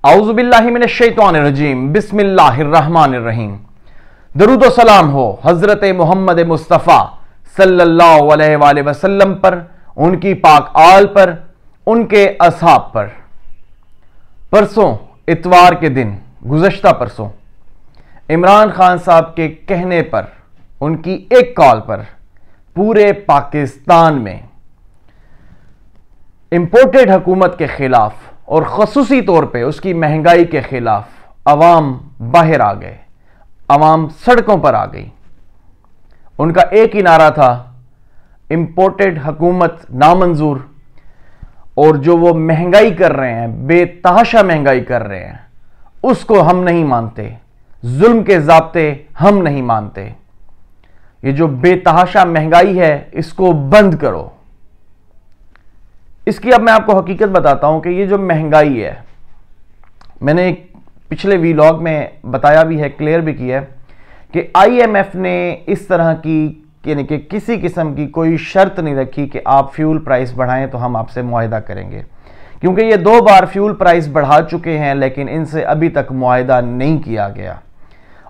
اعوذ باللہ من الشیطان الرجیم بسم اللہ الرحمن الرحیم۔ درود و سلام ہو حضرت محمد مصطفیٰ صلی اللہ علیہ وآلہ وسلم پر، ان کی پاک آل پر، ان کے اصحاب پر۔ پرسوں اتوار کے دن، گزشتہ پرسوں، عمران خان صاحب کے کہنے پر، ان کی ایک کال پر پورے پاکستان میں امپورٹڈ حکومت کے خلاف اور خصوصی طور پہ اس کی مہنگائی کے خلاف عوام باہر آ گئے، عوام سڑکوں پر آ گئی۔ ان کا ایک ہی نعرہ تھا، امپورٹڈ حکومت نامنظور، اور جو وہ مہنگائی کر رہے ہیں، بے تحاشا مہنگائی کر رہے ہیں، اس کو ہم نہیں مانتے، ظلم کے ضابطے ہم نہیں مانتے، یہ جو بے تحاشا مہنگائی ہے اس کو بند کرو۔ اس کی اب میں آپ کو حقیقت بتاتا ہوں کہ یہ جو مہنگائی ہے، میں نے ایک پچھلے ویلاگ میں بتایا بھی ہے، کلیئر بھی کیا ہے کہ آئی ایم ایف نے اس طرح کی یعنی کہ کسی قسم کی کوئی شرط نہیں رکھی کہ آپ فیول پرائس بڑھائیں تو ہم آپ سے معاہدہ کریں گے، کیونکہ یہ 2 بار فیول پرائس بڑھا چکے ہیں لیکن ان سے ابھی تک معاہدہ نہیں کیا گیا۔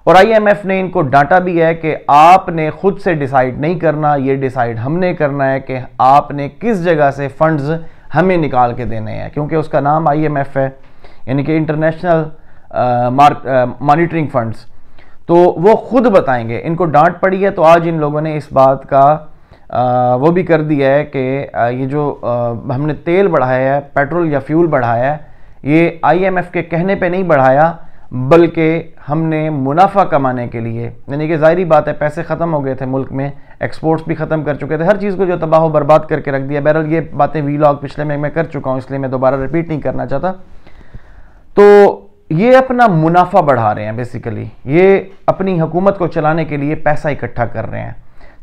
اور آئی ایم ایف نے ان کو ڈانٹا بھی ہے کہ آپ نے خود سے ڈیسائیڈ نہیں کرنا، یہ ڈیسائیڈ ہم نے کرنا ہے کہ آپ نے کس جگہ سے فنڈز ہمیں نکال کے دینے ہیں، کیونکہ اس کا نام آئی ایم ایف ہے، یعنی کہ انٹرنیشنل مانیٹرنگ فنڈز، تو وہ خود بتائیں گے۔ ان کو ڈانٹ پڑی ہے تو آج ان لوگوں نے اس بات کا وہ بھی کر دیا ہے کہ یہ جو ہم نے تیل بڑھایا ہے، پیٹرول یا فیول بڑھایا ہے، یہ آئی ایم ایف کے کہنے پہ نہیں بڑھایا، بلکہ ہم نے منافع کمانے کے لیے، یعنی کہ ظاہری بات ہے پیسے ختم ہو گئے تھے ملک میں، ایکسپورٹس بھی ختم کر چکے تھے، ہر چیز کو جو تباہ و برباد کر کے رکھ دیا۔ بہرحال یہ باتیں ویلاگ پچھلے میں کر چکا ہوں، اس لیے میں دوبارہ ریپیٹ نہیں کرنا چاہتا۔ تو یہ اپنا منافع بڑھا رہے ہیں، بیسیکلی یہ اپنی حکومت کو چلانے کے لیے پیسہ اکٹھا کر رہے ہیں۔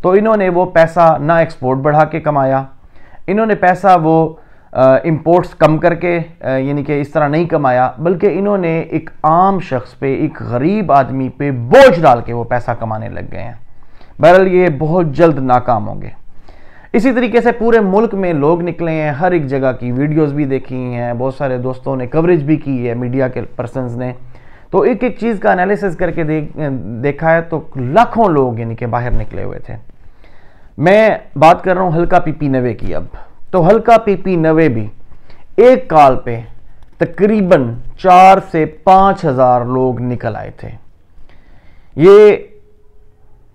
تو انہوں نے وہ پیسہ نہ ایکسپورٹ بڑھا کے کمایا، انہوں نے پیسہ وہ امپورٹس کم کر کے یعنی کہ اس طرح نہیں کمایا، بلکہ انہوں نے ایک عام شخص پہ، ایک غریب آدمی پہ بوجھ ڈال کے وہ پیسہ کمانے لگ گئے ہیں۔ بہرحال یہ بہت جلد ناکام ہوں گے۔ اسی طریقے سے پورے ملک میں لوگ نکلے ہیں، ہر ایک جگہ کی ویڈیوز بھی دیکھی ہیں، بہت سارے دوستوں نے کوریج بھی کی ہے، میڈیا کے پرسنز نے، تو ایک ایک چیز کا انالیسس کر کے دیکھا ہے تو لاکھوں لوگ یعنی کہ باہر نکلے ہوئے تھے۔ میں بات کر رہا ہوں ہلکا پی پی 90 کی۔ اب تو ہلکا پی پی 90 بھی ایک کال پہ تقریباً 4 سے 5 ہزار لوگ نکل آئے تھے۔ یہ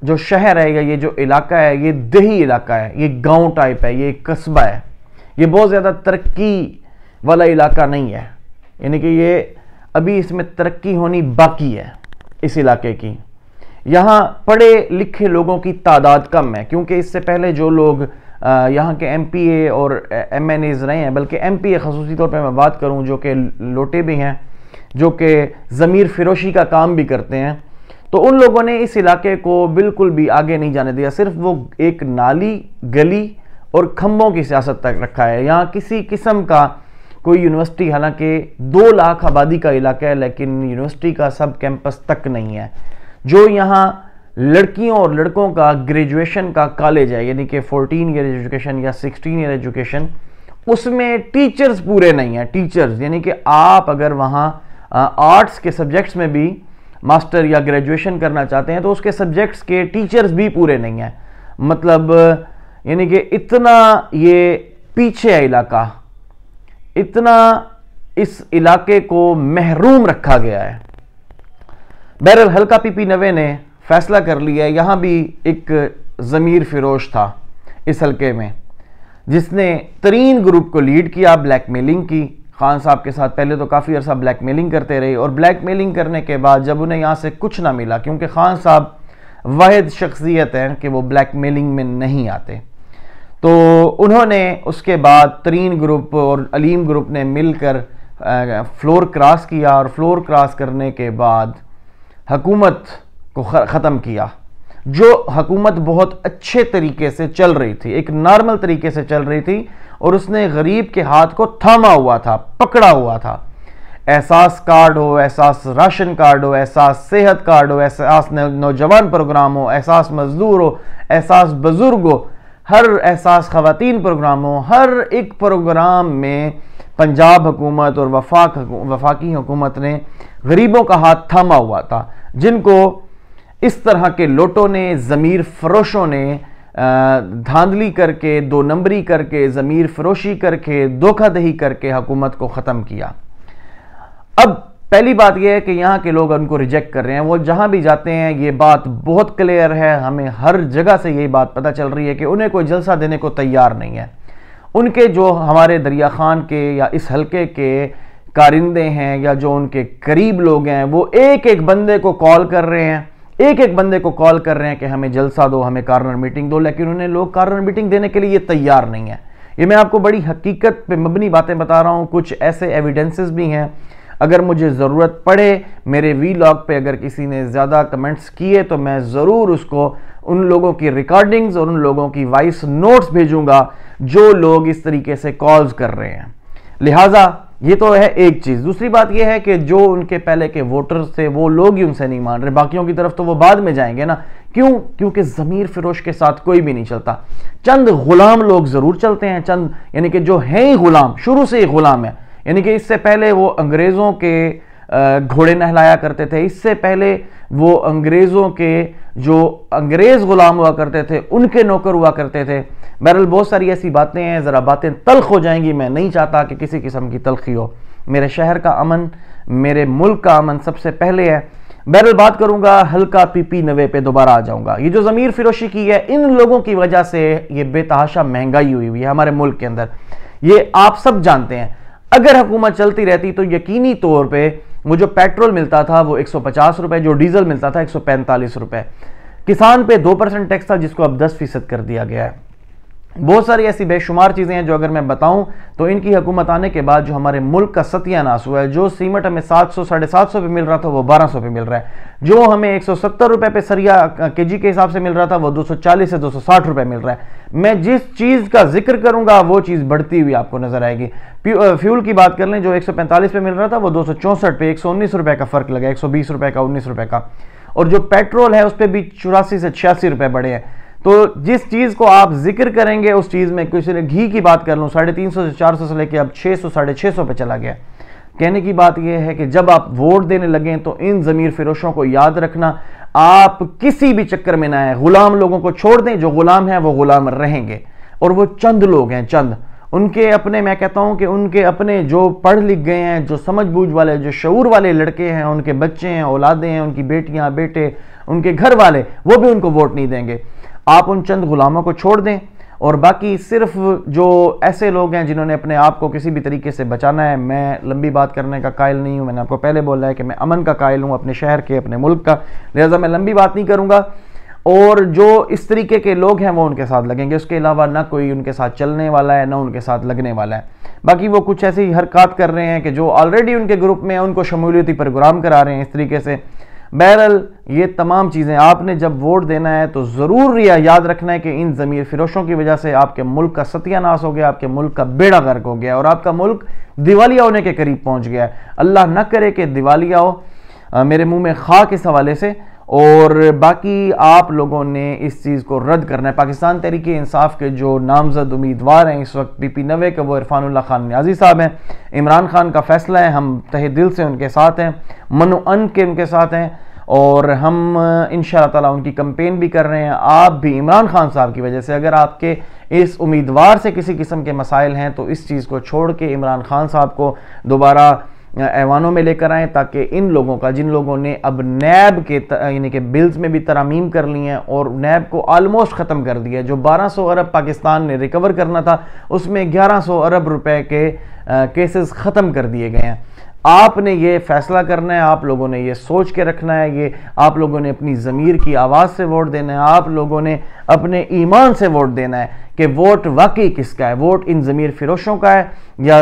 جو شہر ہے یا یہ جو علاقہ ہے، یہ دیہی علاقہ ہے، یہ گاؤں ٹائپ ہے، یہ قصبہ ہے، یہ بہت زیادہ ترقی والا علاقہ نہیں ہے، یعنی کہ یہ ابھی اس میں ترقی ہونی باقی ہے اس علاقے کی۔ یہاں پڑھے لکھے لوگوں کی تعداد کم ہے، کیونکہ اس سے پہلے جو لوگ یہاں کے ایم پی اے اور ایم این ایز رہے ہیں، بلکہ ایم پی اے خصوصی طور پہ میں بات کروں جو کہ لوٹے بھی ہیں، جو کہ ضمیر فروشی کا کام بھی کرتے ہیں، تو ان لوگوں نے اس علاقے کو بالکل بھی آگے نہیں جانے دیا، صرف وہ ایک نالی، گلی اور کھمبوں کی سیاست تک رکھا ہے۔ یہاں کسی قسم کا کوئی یونیورسٹی، حالانکہ 2 لاکھ آبادی کا علاقہ ہے لیکن یونیورسٹی کا سب کیمپس تک نہیں ہے۔ جو یہاں لڑکیوں اور لڑکوں کا گریجویشن کا کالج ہے، یعنی کہ 14 ایئر ایجوکیشن یا 16 ایئر ایجوکیشن، اس میں ٹیچرز پورے نہیں ہیں، ٹیچرز یعنی کہ آپ اگر وہاں آرٹس کے سبجیکٹس میں بھی ماسٹر یا گریجویشن کرنا چاہتے ہیں تو اس کے سبجیکٹس کے ٹیچرز بھی پورے نہیں ہیں، مطلب یعنی کہ اتنا یہ پیچھے ہے علاقہ، اتنا اس علاقے کو محروم رکھا گیا ہے۔ بہرحال ہلکا پی پی 90 نے فیصلہ کر لیا ہے۔ یہاں بھی ایک ضمیر فروش تھا اس حلقے میں، جس نے ترین گروپ کو لیڈ کیا، بلیک میلنگ کی خان صاحب کے ساتھ۔ پہلے تو کافی عرصہ بلیک میلنگ کرتے رہے، اور بلیک میلنگ کرنے کے بعد جب انہیں یہاں سے کچھ نہ ملا، کیونکہ خان صاحب واحد شخصیت ہیں کہ وہ بلیک میلنگ میں نہیں آتے، تو انہوں نے اس کے بعد ترین گروپ اور علیم گروپ نے مل کر فلور کراس کیا، اور فلور کراس کرنے کے بعد حکومت کو ختم کیا۔ جو حکومت بہت اچھے طریقے سے چل رہی تھی، ایک نارمل طریقے سے چل رہی تھی، اور اس نے غریب کے ہاتھ کو تھاما ہوا تھا، پکڑا ہوا تھا۔ احساس کارڈ ہو، احساس راشن کارڈ ہو، احساس صحت کارڈ ہو، احساس نوجوان پروگرام ہو، احساس مزدور ہو، احساس بزرگ ہو، ہر احساس خواتین پروگرام ہو، ہر ایک پروگرام میں پنجاب حکومت اور وفاقی حکومت نے غریبوں کا ہاتھ تھاما ہوا تھا، جن کو اس طرح کے لوٹوں نے، ضمیر فروشوں نے دھاندلی کر کے، دو نمبری کر کے، ضمیر فروشی کر کے، دھوکہ دہی کر کے حکومت کو ختم کیا۔ اب پہلی بات یہ ہے کہ یہاں کے لوگ ان کو ریجیکٹ کر رہے ہیں، وہ جہاں بھی جاتے ہیں یہ بات بہت کلیئر ہے، ہمیں ہر جگہ سے یہی بات پتہ چل رہی ہے کہ انہیں کوئی جلسہ دینے کو تیار نہیں ہے۔ ان کے جو ہمارے دریا خان کے یا اس حلقے کے کارندے ہیں یا جو ان کے قریب لوگ ہیں، وہ ایک ایک بندے کو کال کر رہے ہیں، کہ ہمیں جلسہ دو، ہمیں کارنر میٹنگ دو، لیکن انہیں لوگ کارنر میٹنگ دینے کے لیے تیار نہیں ہے۔ یہ میں آپ کو بڑی حقیقت پہ مبنی باتیں بتا رہا ہوں، کچھ ایسے ایویڈنسز بھی ہیں، اگر مجھے ضرورت پڑے میرے وی لاگ پہ اگر کسی نے زیادہ کمنٹس کیے تو میں ضرور اس کو ان لوگوں کی ریکارڈنگز اور ان لوگوں کی وائس نوٹس بھیجوں گا جو لوگ اس طریقے سے کالز کر رہے ہیں۔ لہٰذا یہ تو ہے ایک چیز۔ دوسری بات یہ ہے کہ جو ان کے پہلے کے ووٹرز تھے وہ لوگ ہی ان سے نہیں مان رہے، باقیوں کی طرف تو وہ بعد میں جائیں گے نا۔ کیونکہ ضمیر فروش کے ساتھ کوئی بھی نہیں چلتا، چند غلام لوگ ضرور چلتے ہیں، چند یعنی کہ جو ہیں ہی غلام، شروع سے ہی غلام ہیں، یعنی کہ اس سے پہلے وہ انگریزوں کے گھوڑے نہلایا کرتے تھے، اس سے پہلے وہ انگریزوں کے جو انگریز غلام ہوا کرتے تھے ان کے نوکر ہوا کرتے تھے۔ بہرحال بہت ساری ایسی باتیں ہیں، ذرا باتیں تلخ ہو جائیں گی، میں نہیں چاہتا کہ کسی قسم کی تلخی ہو۔ میرے شہر کا امن، میرے ملک کا امن سب سے پہلے ہے۔ بہرحال بات کروں گا حلقہ PP90 پہ دوبارہ آ جاؤں گا۔ یہ جو ضمیر فروشی کی ہے، ان لوگوں کی وجہ سے یہ بے تحاشا مہنگائی ہوئی ہے ہمارے ملک کے اندر، یہ آپ سب جانتے ہیں۔ اگر حکومت چلتی رہتی تو یقینی طور پہ وہ جو پیٹرول ملتا تھا وہ 150 روپے، جو ڈیزل ملتا تھا 145 روپے، کسان پہ 2% ٹیکس تھا جس کو اب 10% کر دیا گیا ہے۔ بہت ساری ایسی بے شمار چیزیں ہیں جو اگر میں بتاؤں تو ان کی حکومت آنے کے بعد جو ہمارے ملک کا ستیہ ناش ہوا ہے، جو سیمٹ ہمیں 700 750 پہ مل رہا تھا وہ 1200 پہ مل رہا ہے، جو ہمیں 170 روپے پہ سریا KG کے حساب سے مل رہا تھا وہ 240 سے 260 روپے مل رہا ہے۔ میں جس چیز کا ذکر کروں گا وہ چیز بڑھتی ہوئی آپ کو نظر آئے گی۔ فیول کی بات کر لیں، جو 145 پہ مل رہا تھا وہ 264 پہ 119 روپے کا فرق لگا، 120 روپے کا 19 روپے کا، اور جو پیٹرول ہے اس پہ بھی 84 سے 86 روپے بڑھے ہیں۔ تو جس چیز کو آپ ذکر کریں گے اس چیز میں، کسی نے گھی کی بات کر لوں 350 سے 400 سے لے کے اب 600 650 پہ چلا گیا۔ کہنے کی بات یہ ہے کہ جب آپ ووٹ دینے لگیں تو ان ضمیر فروشوں کو یاد رکھنا، آپ کسی بھی چکر میں نہ آئیں، غلام لوگوں کو چھوڑ دیں، جو غلام ہیں وہ غلام رہیں گے، اور وہ چند لوگ ہیں، چند ان کے اپنے، میں کہتا ہوں کہ ان کے اپنے جو پڑھ لکھ گئے ہیں، جو سمجھ بوجھ والے، جو شعور والے لڑکے ہیں، ان کے بچے ہیں، اولادیں ہیں، ان کی بیٹیاں بیٹے، ان کے گھر والے، وہ بھی ان کو ووٹ نہیں دیں گے۔ آپ ان چند غلاموں کو چھوڑ دیں، اور باقی صرف جو ایسے لوگ ہیں جنہوں نے اپنے آپ کو کسی بھی طریقے سے بچانا ہے۔ میں لمبی بات کرنے کا قائل نہیں ہوں، میں نے آپ کو پہلے بولا ہے کہ میں امن کا قائل ہوں، اپنے شہر کے، اپنے ملک کا، لہذا میں لمبی بات نہیں کروں گا، اور جو اس طریقے کے لوگ ہیں وہ ان کے ساتھ لگیں گے، اس کے علاوہ نہ کوئی ان کے ساتھ چلنے والا ہے، نہ ان کے ساتھ لگنے والا ہے۔ باقی وہ کچھ ایسی حرکات کر رہے ہیں کہ جو آلریڈی ان کے گروپ میں ہیں ان کو شمولیتی پروگرام کرا رہے ہیں اس طریقے سے۔ بہرحال یہ تمام چیزیں آپ نے جب ووٹ دینا ہے تو ضرور یاد رکھنا ہے کہ ان ضمیر فروشوں کی وجہ سے آپ کے ملک کا ستیہ ناش ہو گیا، آپ کے ملک کا بیڑا غرق ہو گیا، اور آپ کا ملک دیوالیہ ہونے کے قریب پہنچ گیا ہے۔ اللہ نہ کرے کہ دیوالیہ ہو، میرے منہ میں خاک اس حوالے سے۔ اور باقی آپ لوگوں نے اس چیز کو رد کرنا ہے۔ پاکستان تحریک انصاف کے جو نامزد امیدوار ہیں اس وقت PP90 کے، وہ عرفان اللہ خان نیازی صاحب ہیں۔ عمران خان کا فیصلہ ہے، ہم تہ دل سے ان کے ساتھ ہیں، من و ان کے ان کے ساتھ ہیں، اور ہم انشاءاللہ تعالیٰ ان کی کمپین بھی کر رہے ہیں۔ آپ بھی عمران خان صاحب کی وجہ سے اگر آپ کے اس امیدوار سے کسی قسم کے مسائل ہیں تو اس چیز کو چھوڑ کے عمران خان صاحب کو دوبارہ ایوانوں میں لے کر آئیں، تاکہ ان لوگوں کا، جن لوگوں نے اب نیب کے یعنی کہ بلز میں بھی ترامیم کر لی ہیں اور نیب کو آلموسٹ ختم کر دیا ہے، جو 1200 ارب پاکستان نے ریکور کرنا تھا اس میں 1100 ارب روپے کے کیسز ختم کر دیے گئے ہیں۔ آپ نے یہ فیصلہ کرنا ہے، آپ لوگوں نے یہ سوچ کے رکھنا ہے، یہ آپ لوگوں نے اپنی ضمیر کی آواز سے ووٹ دینا ہے، آپ لوگوں نے اپنے ایمان سے ووٹ دینا ہے کہ ووٹ واقعی کس کا ہے، ووٹ ان ضمیر فروشوں کا ہے یا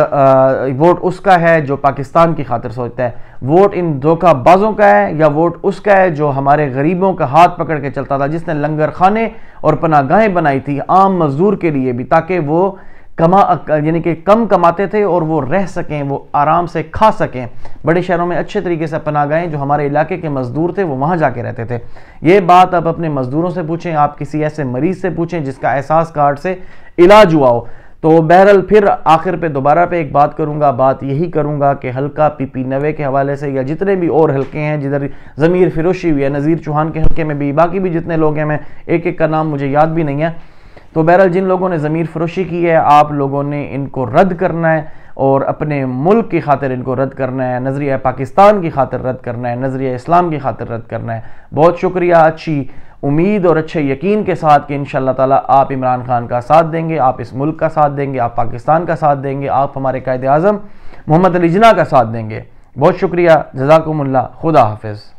ووٹ اس کا ہے جو پاکستان کی خاطر سوچتا ہے، ووٹ ان دھوکہ بازوں کا ہے یا ووٹ اس کا ہے جو ہمارے غریبوں کا ہاتھ پکڑ کے چلتا تھا، جس نے لنگر خانے اور پناہ گاہیں بنائی تھی عام مزدور کے لیے بھی، تاکہ وہ یعنی کہ کم کماتے تھے اور وہ رہ سکیں، وہ آرام سے کھا سکیں۔ بڑے شہروں میں اچھے طریقے سے پناہ گاہیں، جو ہمارے علاقے کے مزدور تھے وہ وہاں جا کے رہتے تھے۔ یہ بات آپ اپنے مزدوروں سے پوچھیں، آپ کسی ایسے مریض سے پوچھیں جس کا احساس کارڈ سے علاج ہوا ہو۔ تو بہرحال پھر آخر پہ دوبارہ پہ ایک بات کروں گا، بات یہی کروں گا کہ حلقہ PP90 کے حوالے سے یا جتنے بھی اور حلقے ہیں جدھر ضمیر فروشی ہوئی ہے، نذیر چوہان کے حلقے میں بھی، باقی بھی جتنے لوگ ہیں، میں ایک ایک کا نام مجھے یاد بھی نہیں ہے، تو بہرحال جن لوگوں نے ضمیر فروشی کی ہے آپ لوگوں نے ان کو رد کرنا ہے اور اپنے ملک کی خاطر ان کو رد کرنا ہے، نظریہ پاکستان کی خاطر رد کرنا ہے، نظریہ اسلام کی خاطر رد کرنا ہے۔ بہت شکریہ، اچھی امید اور اچھے یقین کے ساتھ کہ انشاءاللہ تعالی آپ عمران خان کا ساتھ دیں گے، آپ اس ملک کا ساتھ دیں گے، آپ پاکستان کا ساتھ دیں گے، آپ ہمارے قائد اعظم محمد علی جناح کا ساتھ دیں گے۔ بہت شکریہ، جزاکم اللہ، خدا حافظ۔